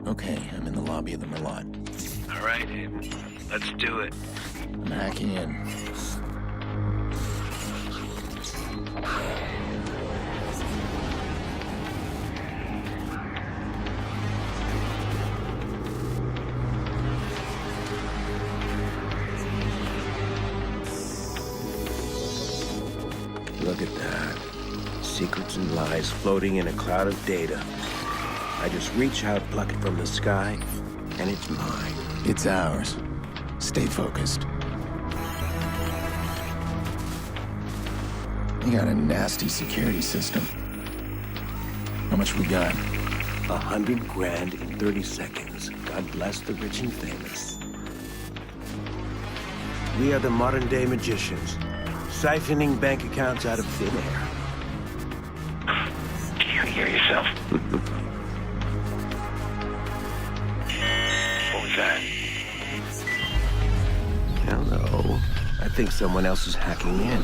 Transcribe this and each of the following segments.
Okay, I'm in the lobby of the Merlot. All right, Aiden. Let's do it. I'm hacking in. Look at that. Secrets and lies floating in a cloud of data. I just reach out, pluck it from the sky, and it's mine. It's ours. Stay focused. You got a nasty security system. How much we got? 100 grand in 30 seconds. God bless the rich and famous. We are the modern-day magicians, siphoning bank accounts out of thin air. Do you hear yourself? What was that? Hello. I think someone else is hacking in.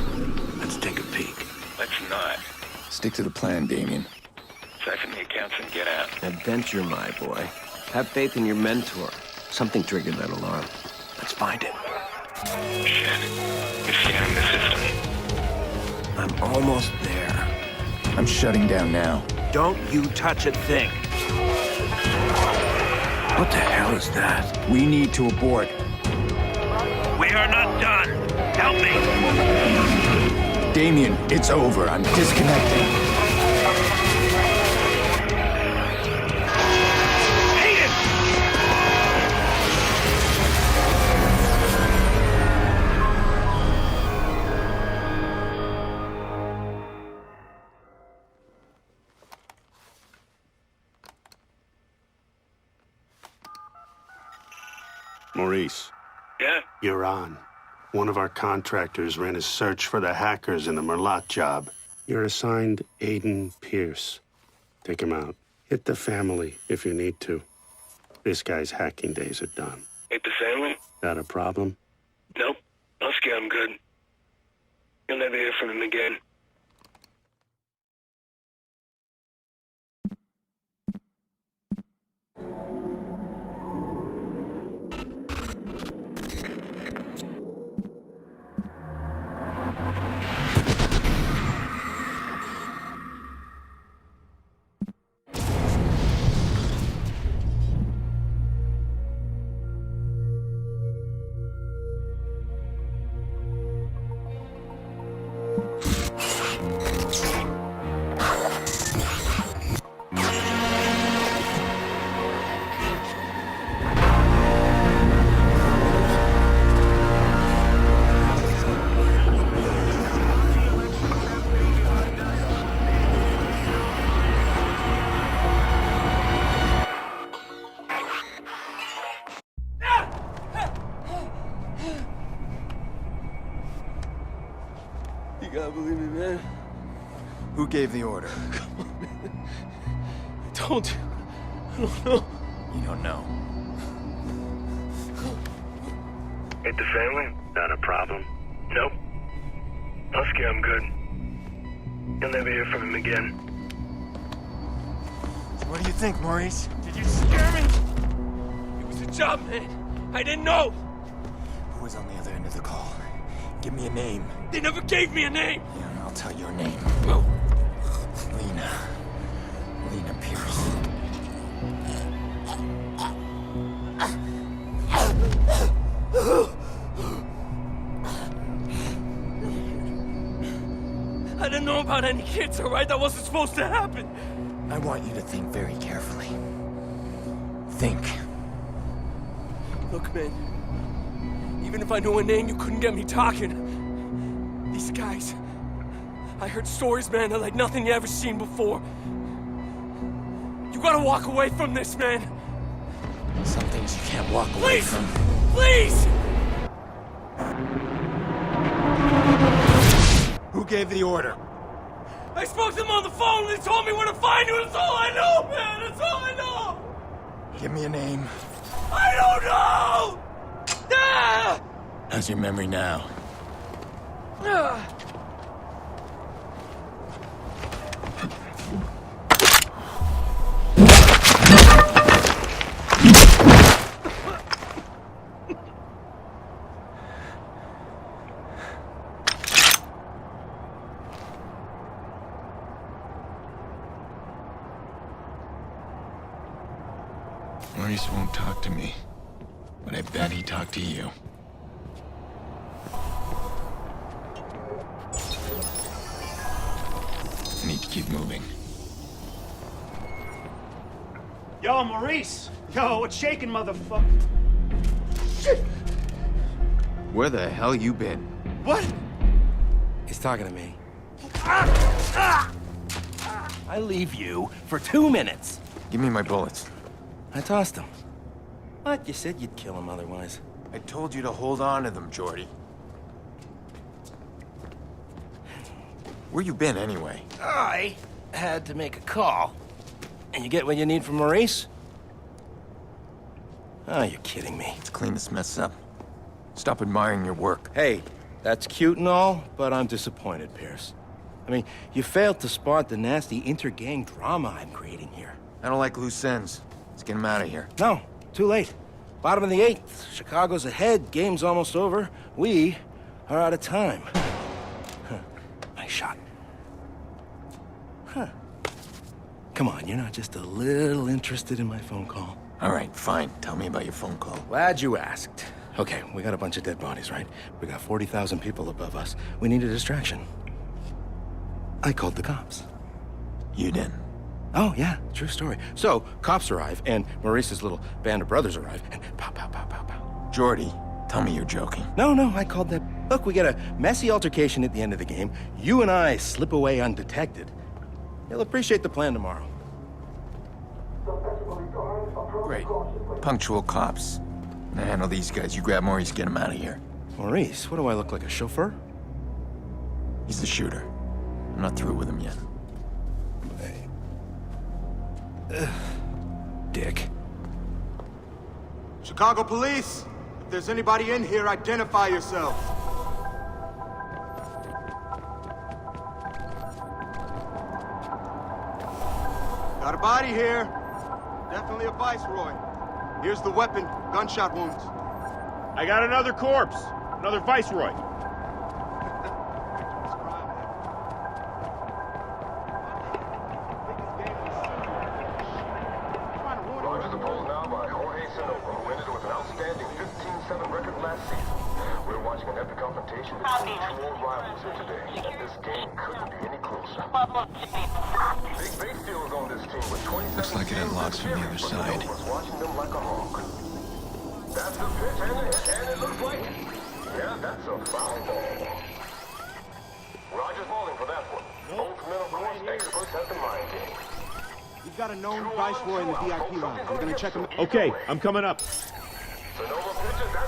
Let's take a peek. Let's not. Stick to the plan, Damien. Siphon the accounts and get out. Adventure, my boy. Have faith in your mentor. Something triggered that alarm. Let's find it. Shit. It's scanning the system. I'm almost there. I'm shutting down now. Don't you touch a thing. What the hell is that? We need to abort. We are not done. Help me. Damien, it's over. I'm disconnecting. Maurice. Yeah? You're on. One of our contractors ran a search for the hackers in the Merlot job. You're assigned Aiden Pearce. Take him out. Hit the family if you need to. This guy's hacking days are done. Hit the family? That a problem? Nope. I'll scare him good. You'll never hear from him again. You gotta believe me, man. Who gave the order? I don't know. You don't know. Hate the family? Not a problem. Nope. Husky, I'm good. You'll never hear from him again. So what do you think, Maurice? Did you scare me? It was a job, man. I didn't know. Who was on the other end of the call? Give me a name. They never gave me a name. Yeah, I'll tell your name. Oh. Lena Pearce. I didn't know about any kids, all right? That wasn't supposed to happen. I want you to think very carefully. Think. Look, man. Even if I knew a name, you couldn't get me talking. These guys. I heard stories, man, that like nothing you ever seen before. You gotta walk away from this, man. Some things you can't walk away from. Please! Who gave the order? I spoke to them on the phone and they told me where to find you. That's all I know, man. That's all I know. Give me a name. I don't know! Ah! How's your memory now? Ah! Maurice won't talk to me, but I bet he talked to you. I need to keep moving. Yo, Maurice! Yo, what's shaking, motherfucker? Where the hell you been? What? He's talking to me. I leave you for 2 minutes. Give me my bullets. I tossed him. What? You said you'd kill him otherwise. I told you to hold on to them, Jordy. Where you been, anyway? I had to make a call. And you get what you need from Maurice? Oh, you're kidding me. Let's clean this mess up. Stop admiring your work. Hey, that's cute and all, but I'm disappointed, Pearce. I mean, you failed to spot the nasty inter-gang drama I'm creating here. I don't like loose ends. Let's get him out of here. No, too late. Bottom of the 8th. Chicago's ahead. Game's almost over. We are out of time. Huh. Nice shot. Huh. Come on, you're not just a little interested in my phone call? All right, fine. Tell me about your phone call. Glad you asked. Okay, we got a bunch of dead bodies, right? We got 40,000 people above us. We need a distraction. I called the cops. You did. Oh, yeah, true story. So, cops arrive, and Maurice's little band of brothers arrive, and pow, pow, pow, pow, pow. Jordy, tell me you're joking. No, I called them. Look, we get a messy altercation at the end of the game. You and I slip away undetected. You'll appreciate the plan tomorrow. Great. Punctual cops. Now handle these guys. You grab Maurice, get him out of here. Maurice, what do I look like, a chauffeur? He's the shooter. I'm not through with him yet. Dick. Chicago police, if there's anybody in here, identify yourselves. Got a body here. Definitely a viceroy. Here's the weapon, gunshot wounds. I got another corpse. Another viceroy. Looks like it unlocks from the other side. That's the pitch, and it looks like, yeah, that's a foul ball. Rogers bowling for that one. Both middle course experts at the mind game. We've got a known viceroy in the VIP lounge. We're gonna check him out. Okay, I'm coming up.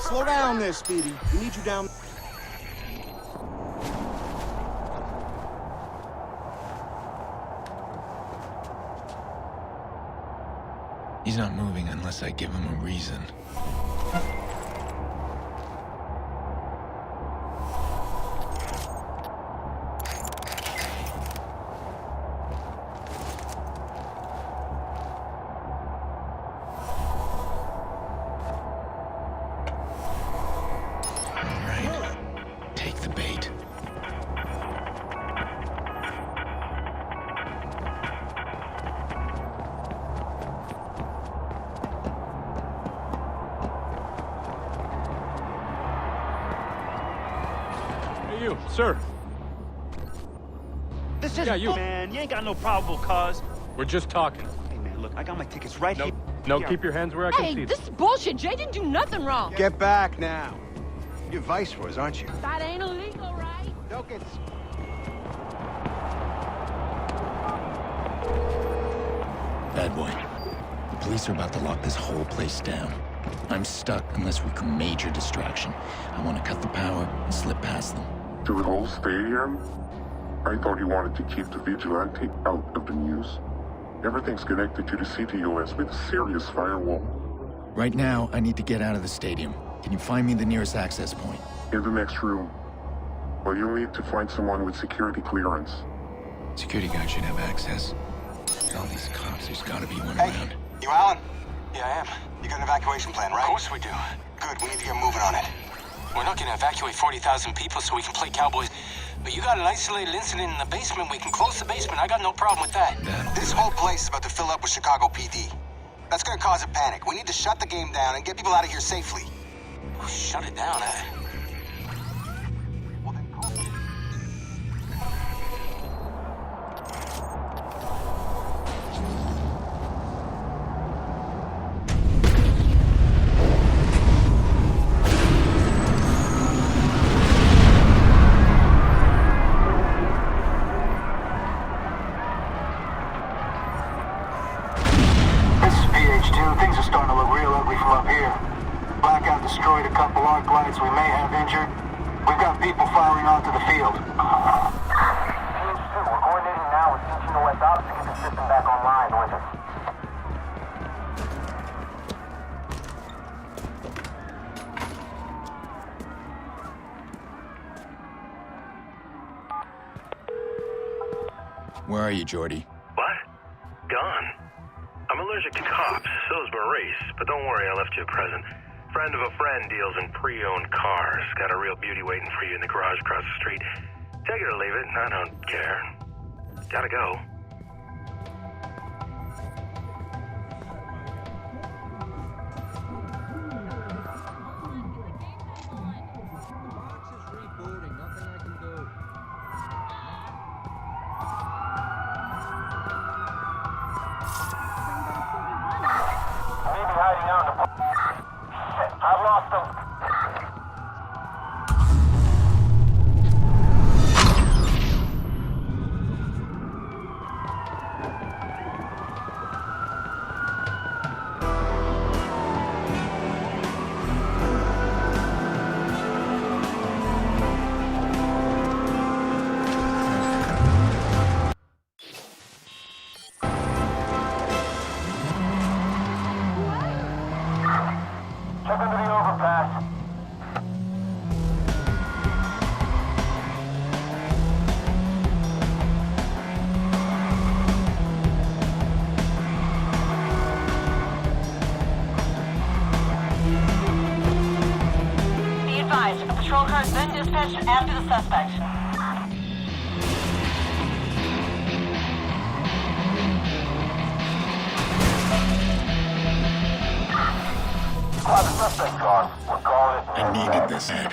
Slow down there, Speedy. We need you down. He's not moving unless unless I give him a reason. You, sir. This is you. Man, you ain't got no probable cause. We're just talking. Hey, man, look, I got my tickets right here. No, Yeah. keep your hands where I can see Hey, them. this is bullshit. Jay didn't do nothing wrong. Get back now. You're viceroys, aren't you? That ain't illegal, right? Don't get... Bad boy. The police are about to lock this whole place down. I'm stuck unless we can major distraction. I want to cut the power and slip past them. To the whole stadium? I thought you wanted to keep the vigilante out of the news. Everything's connected to the CTOS with a serious firewall. Right now, I need to get out of the stadium. Can you find me the nearest access point? In the next room. Well, you'll need to find someone with security clearance. Security guard should have access. All these cops, there's gotta be one around. You Alan? Yeah, I am. You got an evacuation plan, right? Of course we do. Good, we need to get moving on it. We're not gonna evacuate 40,000 people so we can play cowboys. But you got an isolated incident in the basement. We can close the basement. I got no problem with that. This whole place is about to fill up with Chicago PD. That's gonna cause a panic. We need to shut the game down and get people out of here safely. Shut it down, eh? Well, then call it. Things are starting to look real ugly from up here. Blackout destroyed a couple arc lights we may have injured. We've got people firing onto the field. We're coordinating now with fictionalized ops to get the system back online with us. Where are you, Jordy? What? Gone. I'm allergic to cops, so is Maurice, but don't worry, I left you a present. Friend of a friend deals in pre-owned cars. Got a real beauty waiting for you in the garage across the street. Take it or leave it, I don't care. Gotta go. Hiding out in the... I've lost them. Check into the overpass. Be advised, a patrol car has been dispatched after the suspect. I needed this, Ed.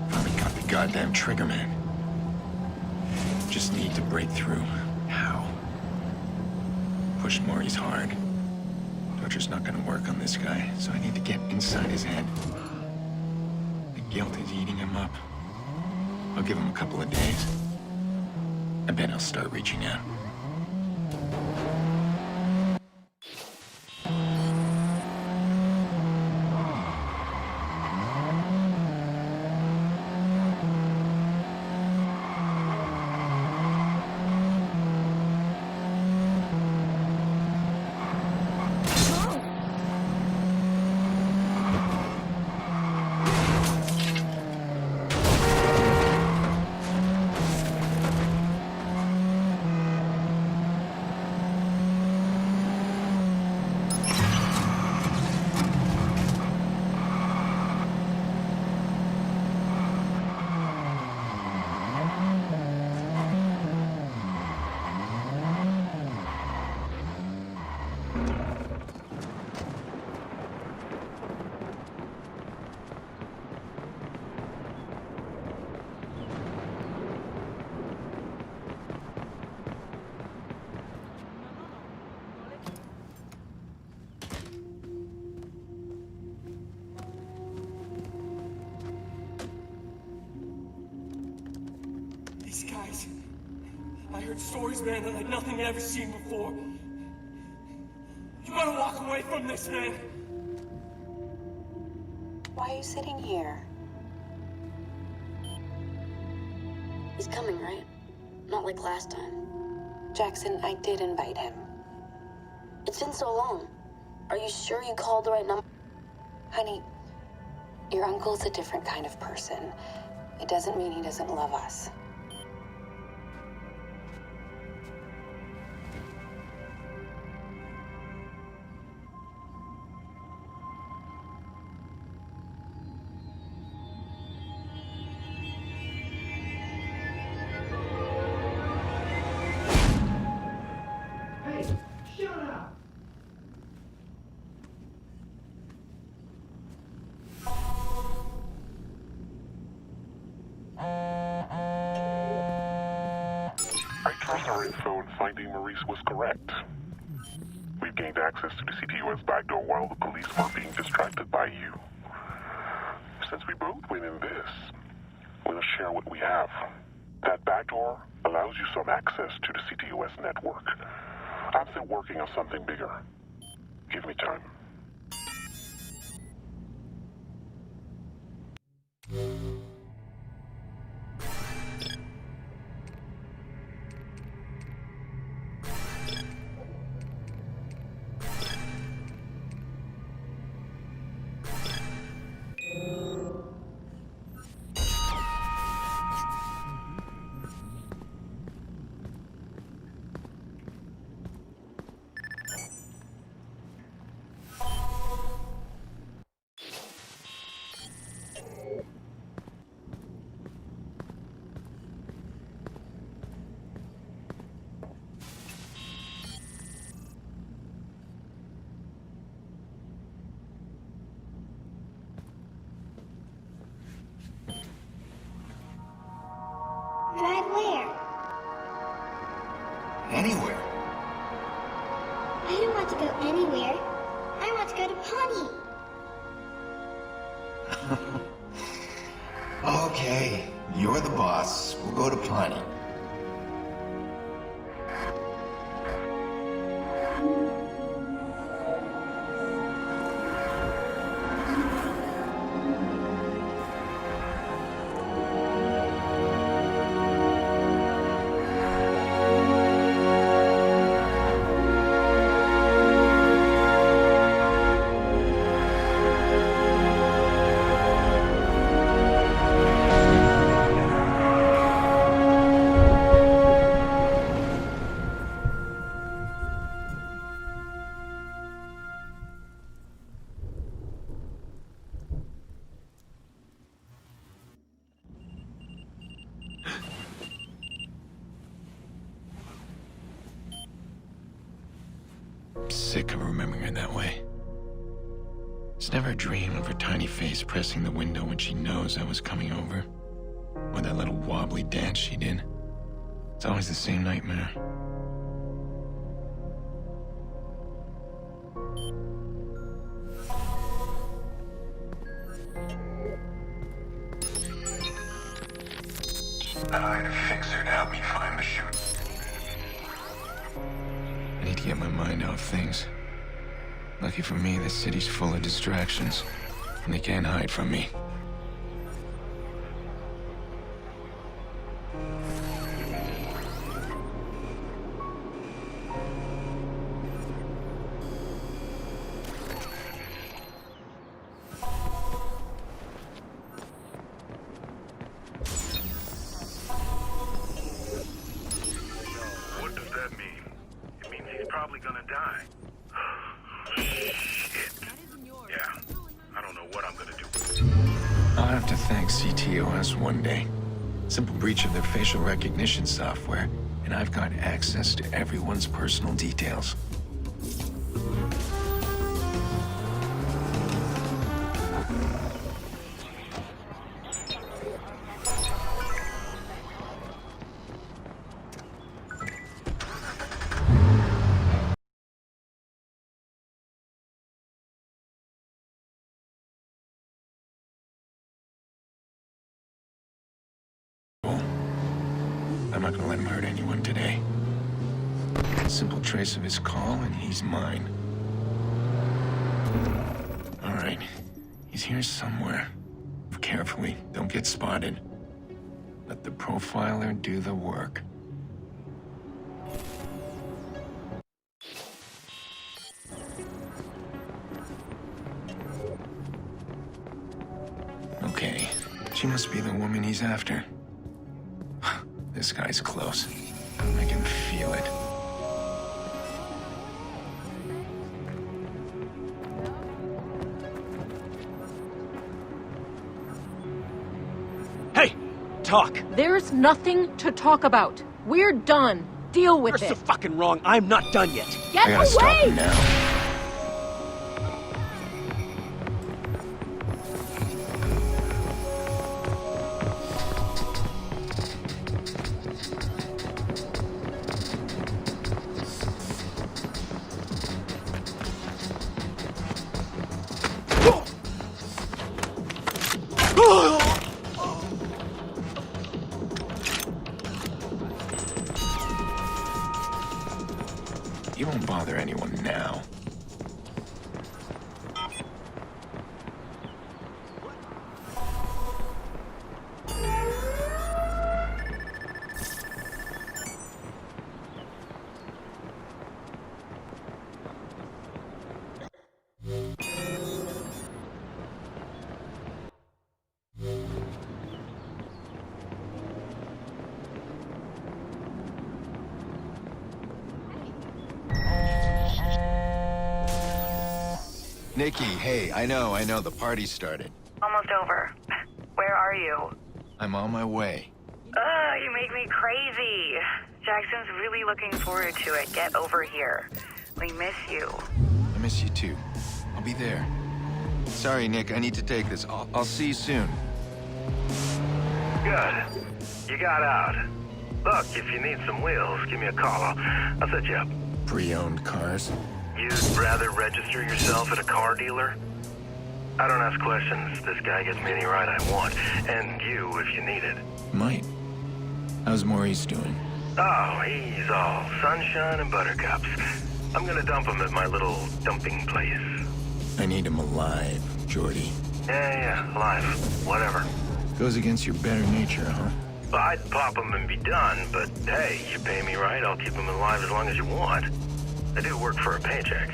Finally got the goddamn trigger man. Just need to break through. How? Push Maurice hard. Torture's not gonna work on this guy, so I need to get inside his head. The guilt is eating him up. I'll give him a couple of days. I bet he'll start reaching out. These guys... I heard stories, man, that like nothing I've ever seen before. You gotta walk away from this, man! Why are you sitting here? He's coming, right? Not like last time. Jackson, I did invite him. It's been so long. Are you sure you called the right number? Honey, your uncle's a different kind of person. It doesn't mean he doesn't love us. Our info in finding Maurice was correct. We've gained access to the CTOS backdoor while the police were being distracted by you. Since we both win in this, we'll share what we have. That backdoor allows you some access to the CTOS network. I'm still working on something bigger. Give me time. Drive where? Anywhere. I don't want to go anywhere. I want to go to Pawnee. Okay, you're the boss. We'll go to Pawnee. Sick of remembering her that way. It's never a dream of her tiny face pressing the window when she knows I was coming over. Or that little wobbly dance she did. It's always the same nightmare. I'd fix her to help me find the chute. I need to get my mind off things. Lucky for me, this city's full of distractions, and they can't hide from me. What does that mean? It means he's probably gonna die. Shit. Yeah, I don't know what I'm gonna do. I'll have to thank CTOS one day. Simple breach of their facial recognition software, and I've got access to everyone's personal details. not gonna let him hurt anyone today. A simple trace of his call, and he's mine. All right. He's here somewhere. Move carefully. Don't get spotted. Let the profiler do the work. Okay. She must be the woman he's after. This guy's close. I can feel it. Hey! Talk! There's nothing to talk about. We're done. Deal with it. You're so fucking wrong. I'm not done yet. Get I gotta away! stop him now. You won't bother anyone now. Nikki, hey, I know, the party started. Almost over. Where are you? I'm on my way. Ugh, you make me crazy. Jackson's really looking forward to it. Get over here. We miss you. I miss you too. I'll be there. Sorry, Nick, I need to take this. I'll see you soon. Good. You got out. Look, if you need some wheels, give me a call. I'll set you up. Pre-owned cars? You'd rather register yourself at a car dealer? I don't ask questions. This guy gets me any ride I want. And you, if you need it. Might. How's Maurice doing? Oh, he's all sunshine and buttercups. I'm gonna dump him at my little dumping place. I need him alive, Jordy. Yeah, alive. Whatever. Goes against your better nature, huh? Well, I'd pop him and be done, but hey, you pay me right, I'll keep him alive as long as you want. I do work for a paycheck.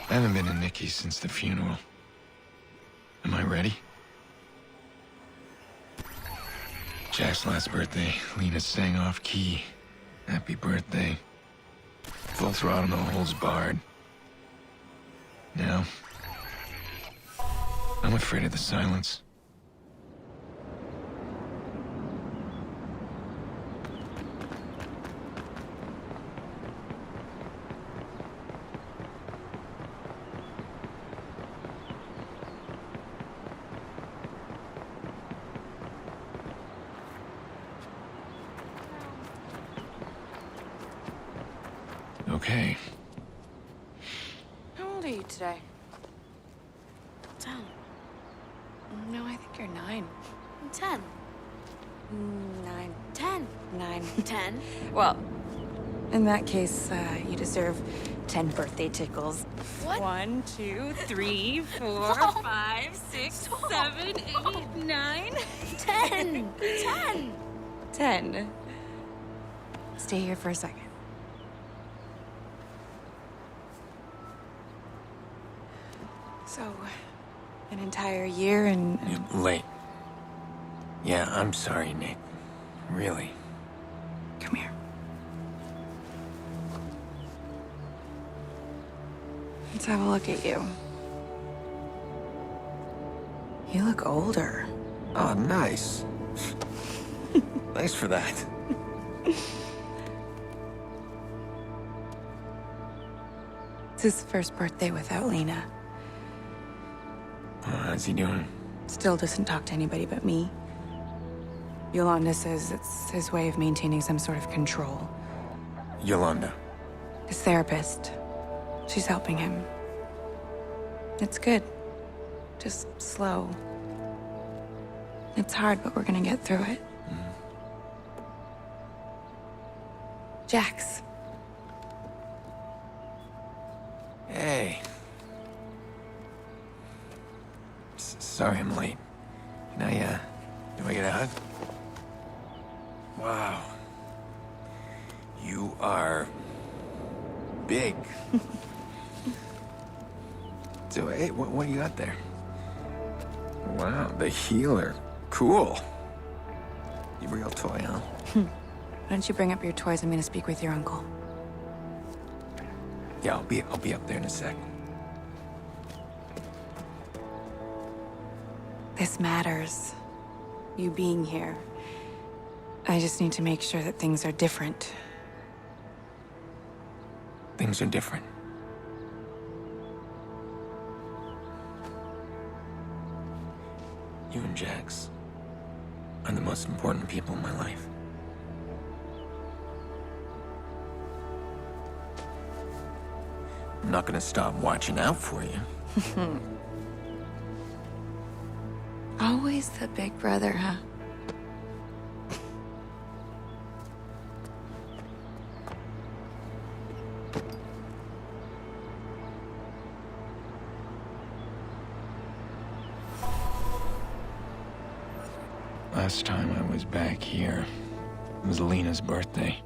I haven't been in Nikki's since the funeral. Am I ready? Jack's last birthday, Lena sang off key. Happy birthday. Full throttle, no holds barred. Now, I'm afraid of the silence. Okay. How old are you today? 10. No, I think you're 9. 10. 9. 10. 9. 10. Well, in that case, you deserve 10 birthday tickles. What? 1, 2, 3, 4, 5, 6, 7, 8, 9. 10. 10. 10. Stay here for a second. So, an entire year and... You're late. Yeah, I'm sorry, Nick. Really. Come here. Let's have a look at you. You look older. Oh, nice. Thanks for that. It's his first birthday without Lena. How's he doing? Still doesn't talk to anybody but me. Yolanda says it's his way of maintaining some sort of control. Yolanda. His therapist. She's helping him. It's good. Just slow. It's hard, but we're gonna get through it. Jax. Hey. Sorry I'm late. Can I, do I get a hug? Wow. You are... big. So, hey, what do you got there? Wow, the healer. Cool. You real toy, huh? Why don't you bring up your toys? I'm gonna speak with your uncle. Yeah, I'll be up there in a sec. This matters. You being here. I just need to make sure that things are different. Things are different. You and Jax are the most important people in my life. I'm not gonna stop watching out for you. Always the big brother, huh? Last time I was back here, it was Lena's birthday.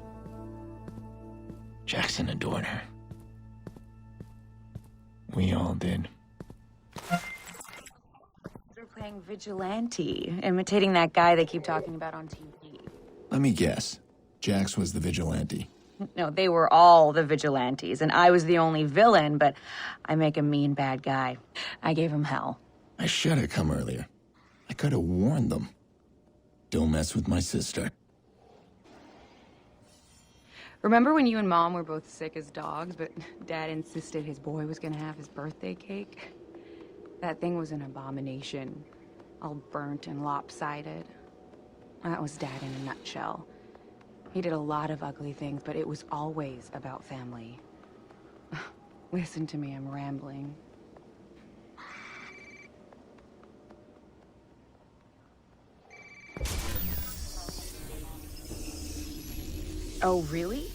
Jackson adored her. We all did. They're playing vigilante, imitating that guy they keep talking about on TV. Let me guess. Jax was the vigilante. No, they were all the vigilantes, and I was the only villain, but I make a mean bad guy. I gave him hell. I should have come earlier. I could have warned them. Don't mess with my sister. Remember when you and Mom were both sick as dogs, but Dad insisted his boy was gonna have his birthday cake? That thing was an abomination. All burnt and lopsided. That was Dad in a nutshell. He did a lot of ugly things, but it was always about family. Listen to me, I'm rambling. Oh, really?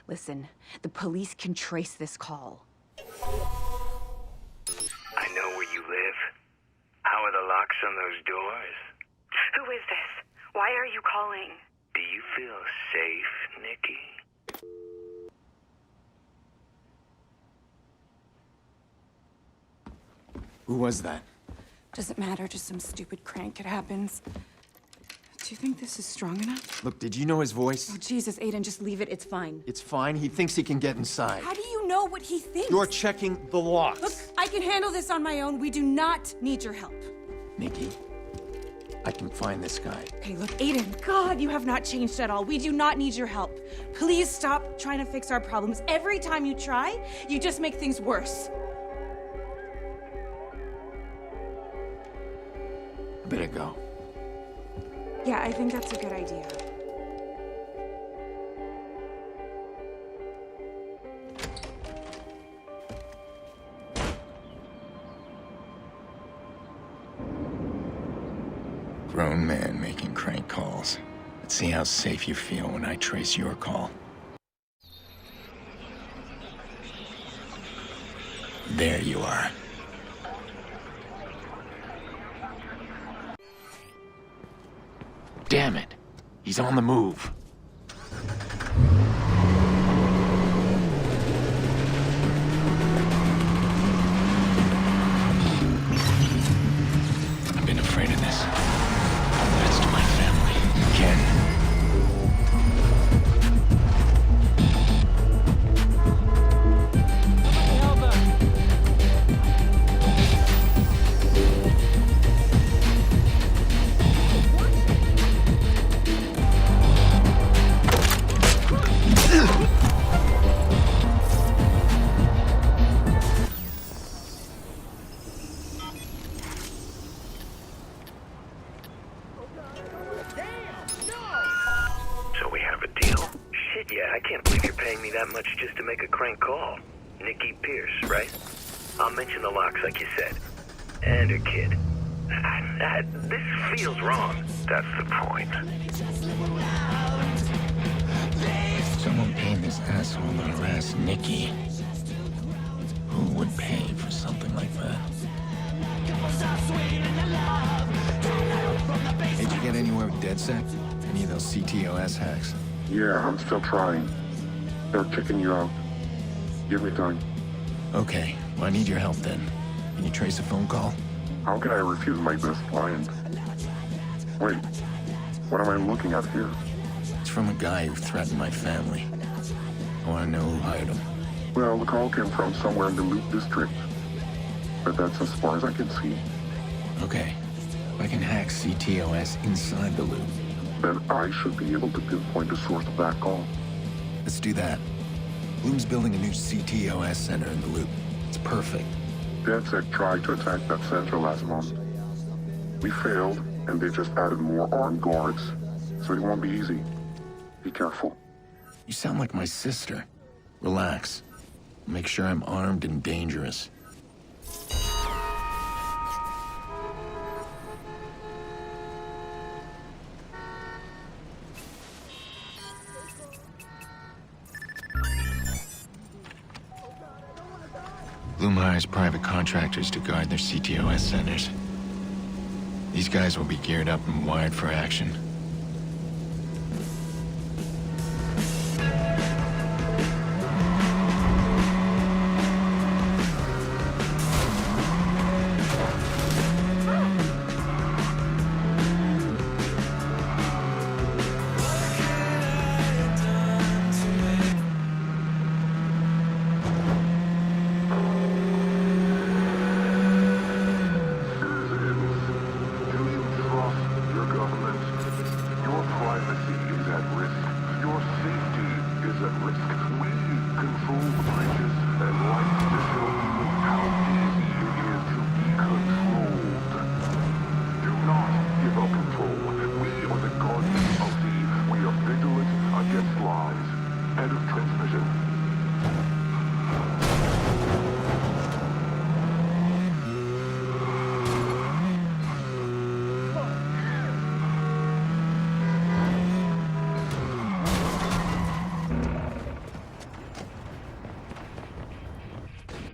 Listen, the police can trace this call. I know where you live. How are the locks on those doors? Who is this? Why are you calling? Do you feel safe, Nikki? Who was that? Doesn't matter, just some stupid crank. It happens. Do you think this is strong enough? Look, did you know his voice? Oh, Jesus, Aiden, just leave it. It's fine. It's fine. He thinks he can get inside. How do you know what he thinks? You're checking the locks. Look, I can handle this on my own. We do not need your help. Nikki, I can find this guy. Okay, look, Aiden, God, you have not changed at all. We do not need your help. Please stop trying to fix our problems. Every time you try, you just make things worse. I better go. Yeah, I think that's a good idea. Grown man making crank calls. Let's see how safe you feel when I trace your call. There you are. Damn it. He's on the move. I've been afraid of this. That's to my family. much just to make a crank call. Nikki Pearce, right? I'll mention the locks like you said. And her kid. This feels wrong. That's the point. Someone paying this asshole to harass Nikki. Who would pay for something like that? Did you get anywhere with DedSec? Any of those CTOS hacks? Yeah, I'm still trying. They're kicking you out. Give me time. Okay, well, I need your help then. Can you trace a phone call? How can I refuse my best client? Wait, what am I looking at here? It's from a guy who threatened my family. I want to know who hired him. Well, the call came from somewhere in the Loop District. But that's as far as I can see. Okay, if I can hack CTOS inside the loop, then I should be able to pinpoint the source of that call. Let's do that. Bloom's building a new CTOS center in the loop. It's perfect. DedSec tried to attack that center last month. We failed, and they just added more armed guards. So it won't be easy. Be careful. You sound like my sister. Relax. Make sure I'm armed and dangerous. Bloom hires private contractors to guard their CTOS centers. These guys will be geared up and wired for action.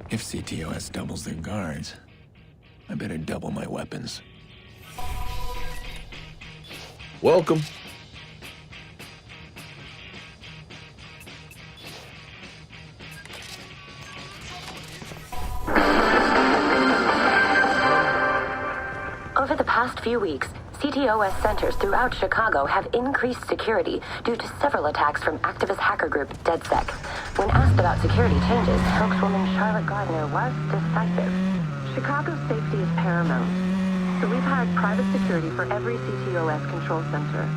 If CTOS doubles their guards, I better double my weapons. Welcome. Over the past few weeks, CTOS centers throughout Chicago have increased security due to several attacks from activist hacker group DedSec. When asked about security changes, spokeswoman Charlotte Gardner was decisive. Chicago's safety is paramount, so we've hired private security for every CTOS control center.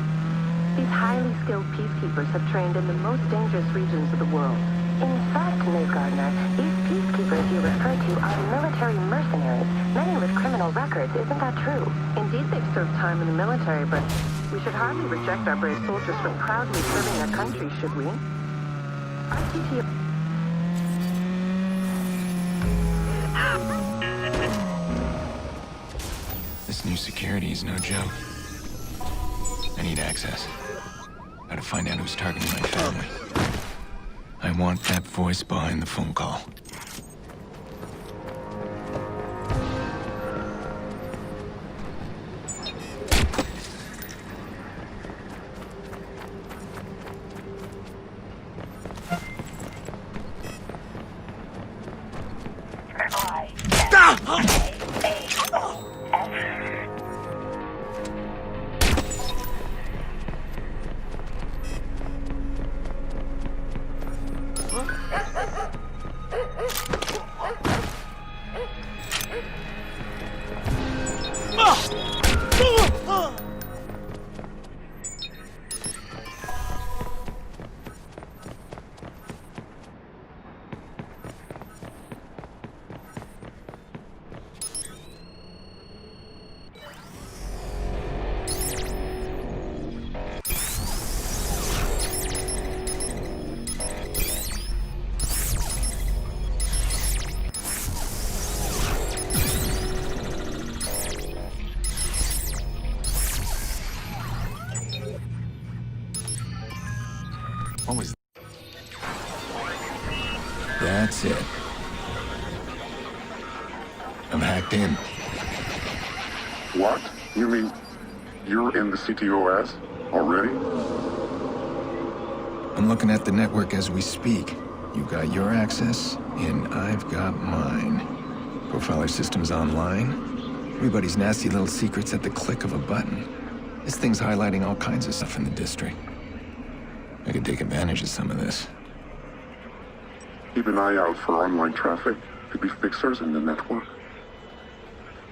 These highly skilled peacekeepers have trained in the most dangerous regions of the world. In fact, Ms. Gardner, these peacekeepers you refer to are military mercenaries, many with criminal records. Isn't that true? Indeed, they've served time in the military, but we should hardly reject our brave soldiers from proudly serving their country, should we? Our CTOS... This new security is no joke. I need access. Gotta find out who's targeting my family. I want that voice behind the phone call. I'm hacked in. What? You mean you're in the CTOS already? I'm looking at the network as we speak. You got your access, and I've got mine. Profiler system's online. Everybody's nasty little secrets at the click of a button. This thing's highlighting all kinds of stuff in the district. I could take advantage of some of this. Keep an eye out for online traffic. Could be fixers in the network.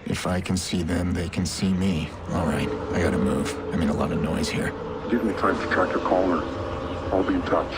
If I can see them, they can see me. All right, I gotta move. I mean, a lot of noise here. Give me time to track your caller. I'll be in touch.